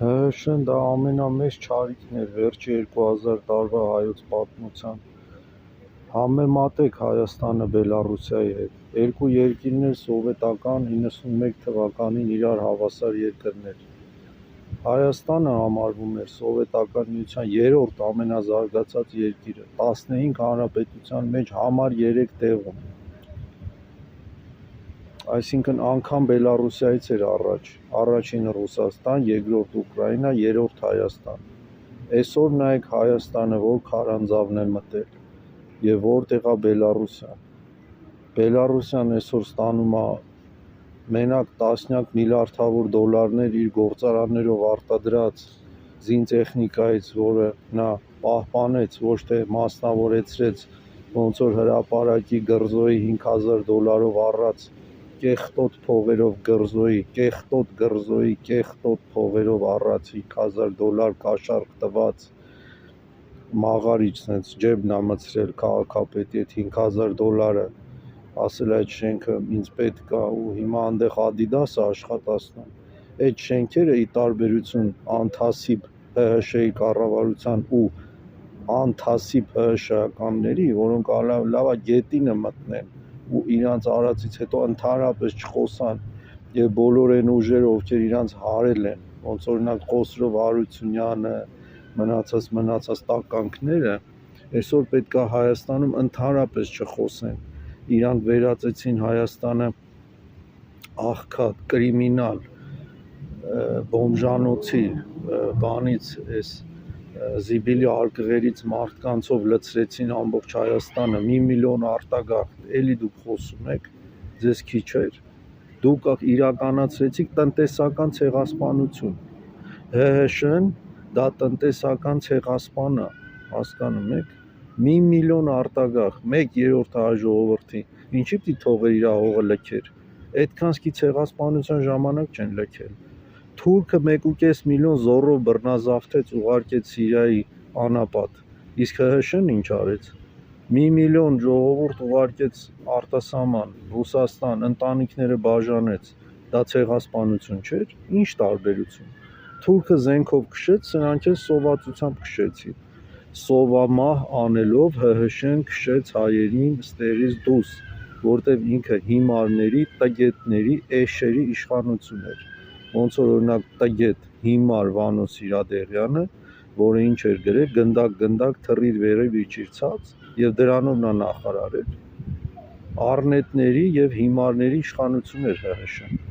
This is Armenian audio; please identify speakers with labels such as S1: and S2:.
S1: ՀՀՇ-ն դա ամենամեծ չարիքն էր վերջի 2000 տարվա հայոց պատմության։ Համեմատեք Հայաստանը Բելառուսիայի հետ։ Երկու երկիրներ սովետական 91 թվականին իրար հավասար երկրներ։ Հայաստանը համարվում էր Սովետական Միության երրորդ ամենազարգացած երկիրը, 15 հանրապետության մեջ համար 3 տեղում։ Այսինքն անգամ Բելառուսիայից էր առաջ, առաջինը Ռուսաստան, երկրորդ Ուկրաինա, երրորդ Հայաստան։ Այսօր նայեք Հայաստանը որ քարանձավն է մտել եւ որտեղ է Բելառուսիան։ Բելառուսիան այսօր ստանում է մենակ տասնյակ միլիարդավոր դոլարներ իր գործարաններով արտադրած զինտեխնիկայից, որը նա պահպանեց, ոչ թե մասնավորեցրեց, ոնց որ հրապարակի գռզոյի $5000 առած կեղտոտ փողերով գռզոյի կեղտոտ փողերով առած $5000 կաշառք տված մաղարիչ սենց ջեբն ա մցրել քաղաքապետի այդ $5000-ը, ասել այդ շենքը ինձ պետք է ու հիմա այնտեղ Adidas-ը աշխատացնում։ Այդ շենքերը ի տարբերություն անթասիբ ՀՀՇ-ի կառավարության ու անթասիբ ՀՀՇ-ականների, որոնք լավ է գետինը մտնեն ու իրանց արածից հետո ընդհանրապես չխոսան եւ բոլոր այն ուժերը, ովքեր իրանց հարել են, ոնց օրինակ Խոսրով Հարությունյանը, մնացած տականքները, այսօր պետք է Հայաստանում ընդհանրապես չխոսեն։ Իրանք վերածեցին Հայաստանը աղքատ, կրիմինալ, բոմժանոցի, բանից էս զիբիլի արկղերից մարդկանցով լցրեցին ամբողջ Հայաստանը, 1 միլիոն արտագաղթ, էլի դուք խոսում եք, ձեզ քիչ էր։ Դուք իրականացրեցիք տնտեսական ցեղասպանություն։ ՀՀՇ-ն դա տնտեսական ցեղասպան է, հասկանում եք։ 1 միլիոն արտագաղթ, 1/3 ժողովրդի, ինչի՞ պիտի թողեր իր հողը լքեր։ Այդքանսկի ցեղասպանության ժամանակ չեն լքել։ Թուրքը 1.5 միլիոն զոռով բռնազավթեց, ուղարկեց Սիրիայի անապատ, իսկ ՀՀՇ-ն ինչ արեց։ 1 միլիոն ժողովուրդ ուղարկեց արտասահման, Ռուսաստան, ընտանիքները բաժանեց, դա ցեղասպանություն չէր։ Ինչ տարբերություն։ Թուրքը զենքով քշեց, սրանք էլ սովածությամբ քշեցին։ Սովամահ անելով ՀՀՇ-ն քշեց հայերին ստերից դուրս, որտեղ ինքը հիմարների, տգետների, էշերի իշխանություն էր։ Ոնց որ օրինակ տգետ հիմար Վանո Սիրադեղյանը, որը ինչ էր գրել, գնդակ թռիր վերև իջիր ցած, եւ դրանով նա նախարար էր։ Առնետների եւ հիմարների իշխանություն էր ՀՀՇ-ն։